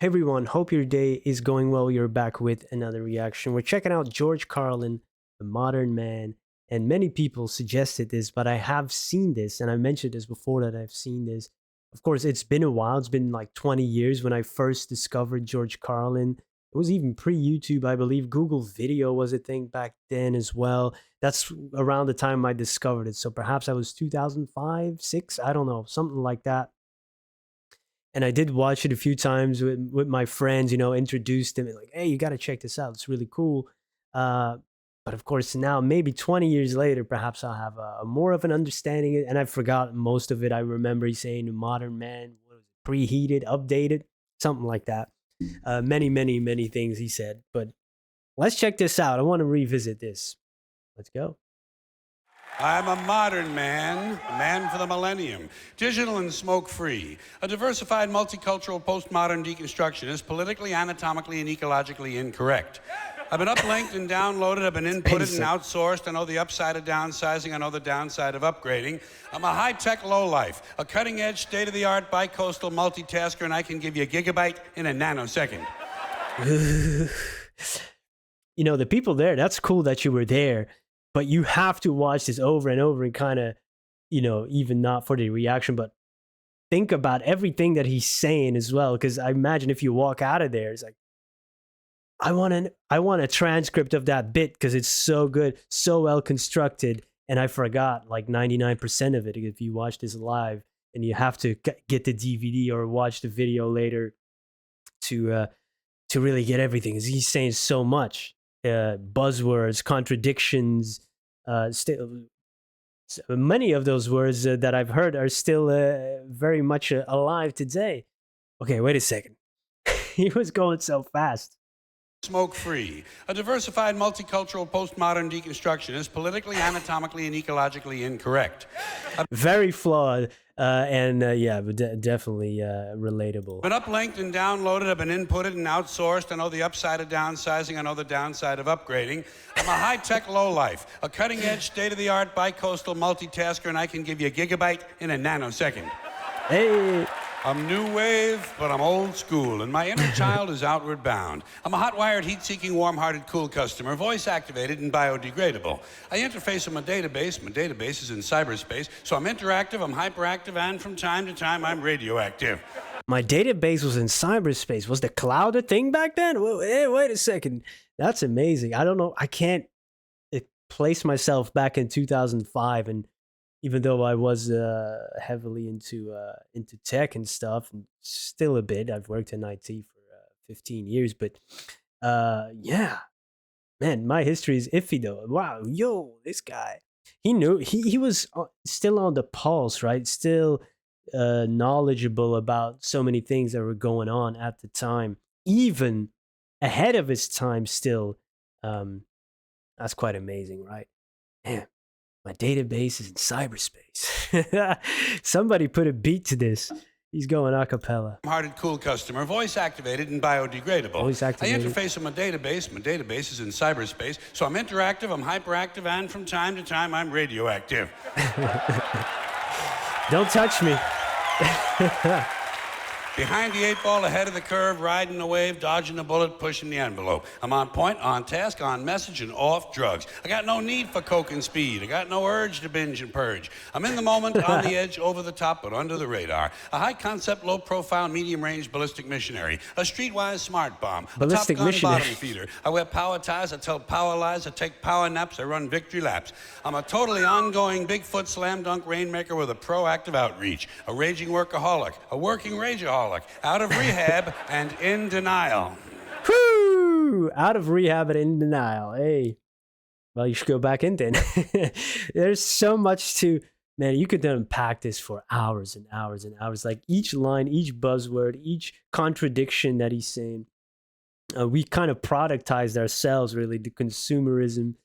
Hey everyone, hope your day is going well. You're back with another reaction. We're checking out George Carlin, The Modern Man. And many people suggested this, but I have seen this, and I mentioned this before that I've seen this. Of course, it's been a while. It's been like 20 years when I first discovered George Carlin. It was even pre YouTube, I believe. Google Video was a thing back then as well. That's around the time I discovered it. So perhaps I was 2005, 6, I don't know, something like that. And I did watch it a few times with my friends, introduced them and like, hey, you got to check this out. It's really cool. Uh, but of course, now maybe 20 years later, perhaps I'll have a more of an understanding. And I've forgotten most of it. I remember he's saying modern man, what was it, preheated, updated, something like that. Many, many, many things he said. But let's check this out. I want to revisit this. Let's go. I'm a modern man, a man for the millennium, digital and smoke-free, a diversified, multicultural, postmodern deconstructionist, politically, anatomically, and ecologically incorrect. I've been uplinked and downloaded, I've been inputted and outsourced. I know the upside of downsizing, I know the downside of upgrading. I'm a high-tech lowlife, a cutting-edge, state-of-the-art, bi-coastal multitasker, and I can give you a gigabyte in a nanosecond. The people there, that's cool that you were there. But you have to watch this over and over and kind of, even not for the reaction, but think about everything that he's saying as well. Because I imagine if you walk out of there, it's like, I want a transcript of that bit because it's so good, so well constructed. And I forgot like 99% of it if you watch this live, and you have to get the DVD or watch the video later to really get everything. Because he's saying so much. Buzzwords, contradictions, many of those words that I've heard are still very much alive today. Okay, wait a second. He was going so fast. Smoke-free, a diversified, multicultural, postmodern deconstructionist, politically, anatomically, and ecologically incorrect. Very flawed, and but definitely relatable. Been uplinked and downloaded, I've been inputted and outsourced. I know the upside of downsizing, I know the downside of upgrading. I'm a high-tech lowlife, a cutting-edge, state-of-the-art, bi-coastal multitasker, and I can give you a gigabyte in a nanosecond. Hey! I'm new wave, but I'm old school, and my inner child is outward bound. I'm a hot-wired, heat-seeking, warm-hearted, cool customer, voice-activated and biodegradable. I interface with my database. My database is in cyberspace, so I'm interactive, I'm hyperactive, and from time to time, I'm radioactive. My database was in cyberspace. Was the cloud a thing back then? Hey, wait a second. That's amazing. I don't know. I can't place myself back in 2005, and even though I was heavily into tech and stuff, and still a bit, I've worked in IT for 15 years. But yeah, man, my history is iffy though. Wow, this guy, he knew he was still on the pulse, right? Still knowledgeable about so many things that were going on at the time, even ahead of his time. Still, that's quite amazing, right? Man. My database is in cyberspace. Somebody put a beat to this. He's going a cappella. Hearted, cool customer, voice activated and biodegradable. Voice activated. I interface with my database. My database is in cyberspace, so I'm interactive, I'm hyperactive, and from time to time, I'm radioactive. Don't touch me. Behind the 8-ball, ahead of the curve, riding the wave, dodging the bullet, pushing the envelope. I'm on point, on task, on message, and off drugs. I got no need for coke and speed. I got no urge to binge and purge. I'm in the moment, on the edge, over the top, but under the radar. A high-concept, low-profile, medium-range ballistic missionary. A streetwise smart bomb. Ballistic a top gun missionary. bottom feeder. I wear power ties, I tell power lies, I take power naps, I run victory laps. I'm a totally ongoing Bigfoot slam dunk rainmaker with a proactive outreach. A raging workaholic. A working rageaholic. Out of rehab and in denial. Whoo! Out of rehab and in denial. Hey. Well, you should go back in then. There's so much to... Man, you could unpack this for hours and hours and hours. Like each line, each buzzword, each contradiction that he's saying. We kind of productized ourselves, really. The consumerism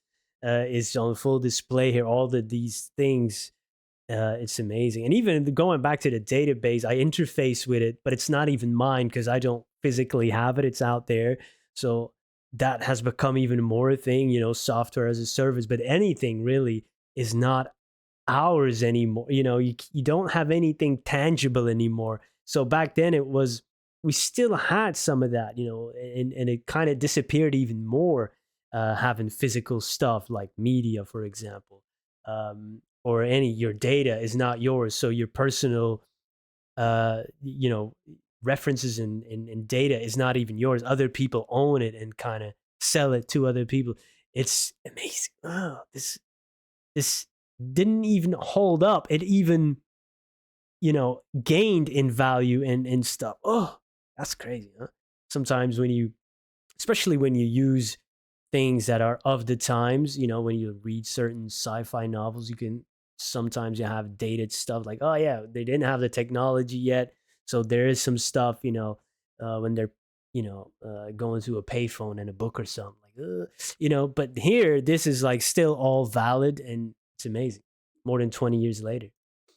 is on full display here. All these things... it's amazing. And even going back to the database, I interface with it, but it's not even mine because I don't physically have it. It's out there. So that has become even more a thing, software as a service. But anything really is not ours anymore. You don't have anything tangible anymore. So back then it was we still had some of that, and it kind of disappeared even more, having physical stuff like media, for example, or any your data is not yours, so your personal, references and data is not even yours. Other people own it and kind of sell it to other people. It's amazing. Oh, this didn't even hold up. It even, gained in value and stuff. Oh, that's crazy, huh? Sometimes when you, especially when you use things that are of the times, when you read certain sci-fi novels, you can sometimes you have dated stuff like, oh yeah, they didn't have the technology yet, so there is some stuff, when they're, going to a payphone in a book or something like, but here this is like still all valid, and it's amazing. More than 20 years later.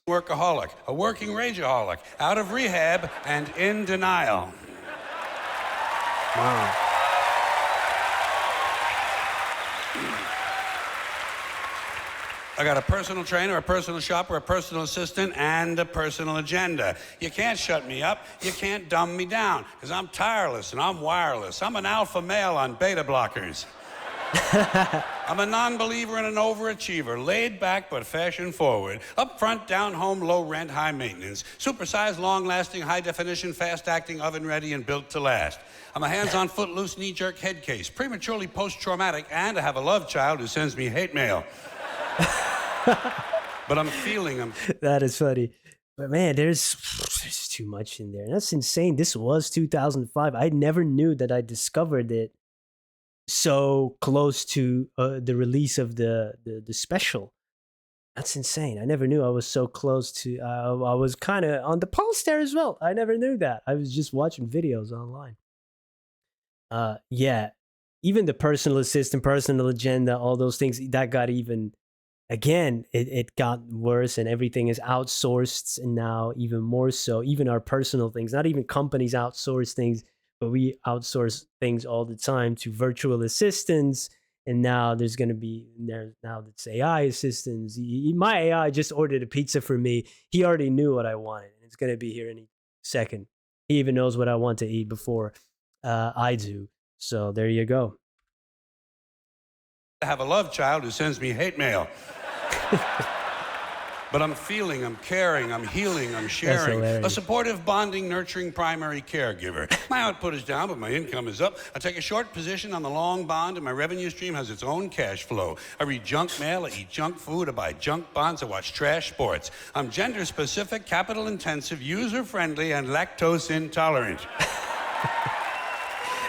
Workaholic, a working rageaholic, out of rehab and in denial. Wow. I got a personal trainer, a personal shopper, a personal assistant, and a personal agenda. You can't shut me up. You can't dumb me down, because I'm tireless and I'm wireless. I'm an alpha male on beta blockers. I'm a non-believer and an overachiever, laid back but fashion forward, up front, down home, low rent, high maintenance, supersized, long-lasting, high-definition, fast-acting, oven-ready, and built to last. I'm a hands-on, foot-loose, knee-jerk head case, prematurely post-traumatic, and I have a love child who sends me hate mail. But I'm feeling them. That is funny. But man, there's too much in there. That's insane. This was 2005. I never knew that I discovered it so close to the release of the special. That's insane. I never knew I was so close to. I was kind of on the pulse there as well. I never knew that. I was just watching videos online. Yeah, even the personal assistant, personal agenda, all those things that got even. Again, it got worse, and everything is outsourced, and now even more so. Even our personal things, not even companies outsource things, but we outsource things all the time to virtual assistants. And now there's going to be there now that's AI assistants. My AI just ordered a pizza for me. He already knew what I wanted, and it's going to be here any second. He even knows what I want to eat before I do. So there you go. I have a love child who sends me hate mail. But I'm feeling, I'm caring, I'm healing, I'm sharing. A supportive, bonding, nurturing primary caregiver. My output is down, but my income is up. I take a short position on the long bond, and my revenue stream has its own cash flow. I read junk mail, I eat junk food, I buy junk bonds, I watch trash sports. I'm gender specific, capital intensive, user friendly, and lactose intolerant.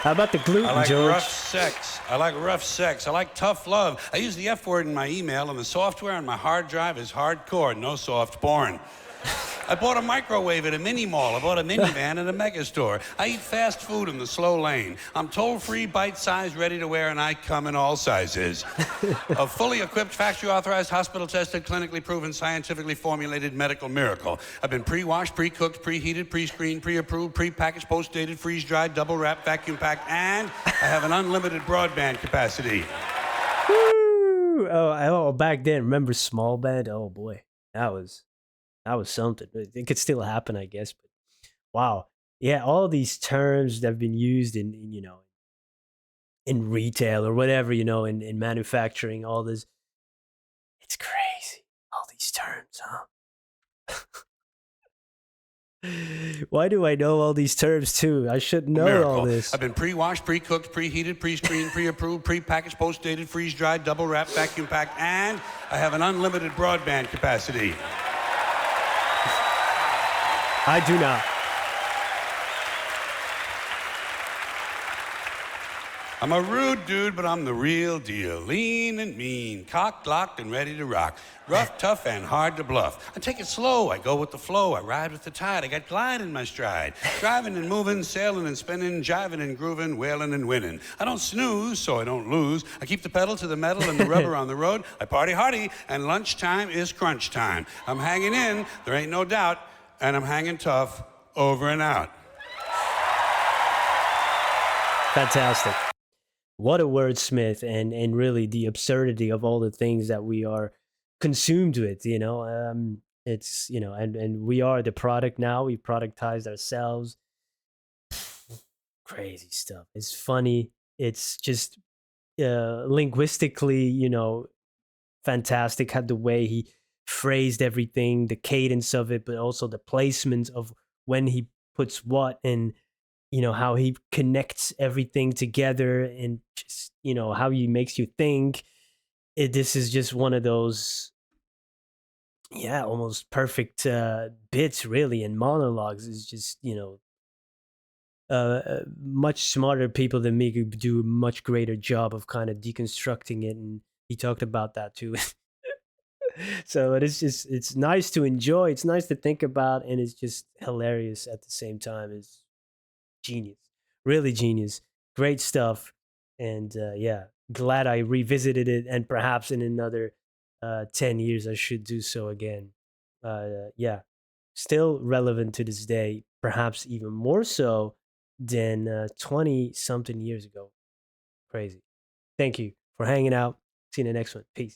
How about the gluten, I like George? rough sex. I like rough sex. I like tough love. I use the F word in my email, and the software on my hard drive is hardcore, no soft porn. I bought a microwave at a mini mall. I bought a minivan at a mega store. I eat fast food in the slow lane. I'm toll-free, bite-sized, ready to wear, and I come in all sizes. A fully equipped, factory-authorized, hospital-tested, clinically proven, scientifically formulated medical miracle. I've been pre-washed, pre-cooked, preheated, pre-screened, pre-approved, pre-packaged, post-dated, freeze-dried, double-wrapped, vacuum-packed, and I have an unlimited broadband capacity. Woo! Oh, back then, remember small band? Oh boy, that was something. It could still happen, I guess. But wow, yeah, all these terms that have been used in retail or whatever, in manufacturing, all this, it's crazy. All these terms, huh? Why do I know all these terms too? I should know Miracle. all this. I've been pre-washed, pre-cooked, preheated, pre-screened, pre-approved, pre-packaged, post-dated, freeze-dried, double-wrapped, vacuum-packed, and I have an unlimited broadband capacity. I do not. I'm a rude dude, but I'm the real deal. Lean and mean, cocked, locked, and ready to rock. Rough, tough, and hard to bluff. I take it slow, I go with the flow, I ride with the tide, I got glide in my stride. Driving and moving, sailing and spinning, jiving and grooving, wailing and winning. I don't snooze, so I don't lose. I keep the pedal to the metal and the rubber on the road. I party hardy, and lunchtime is crunch time. I'm hanging in, there ain't no doubt, and I'm hanging tough, over and out. Fantastic. What a wordsmith, and really the absurdity of all the things that we are consumed with, it's, and we are the product now. We productized ourselves. Crazy stuff. It's funny. It's just linguistically, fantastic. Had the way he phrased everything, the cadence of it, but also the placement of when he puts what, and how he connects everything together, and just how he makes you think. This is just one of those, yeah, almost perfect bits, really, and monologues. Is just much smarter people than me could do a much greater job of kind of deconstructing it, and he talked about that too. So it's nice to enjoy, it's nice to think about, and it's just hilarious at the same time. It's genius, really genius, great stuff. And yeah, glad I revisited it, and perhaps in another 10 years I should do so again. Yeah, still relevant to this day, perhaps even more so than 20 something years ago. Crazy. Thank you for hanging out. See you in the next one. Peace.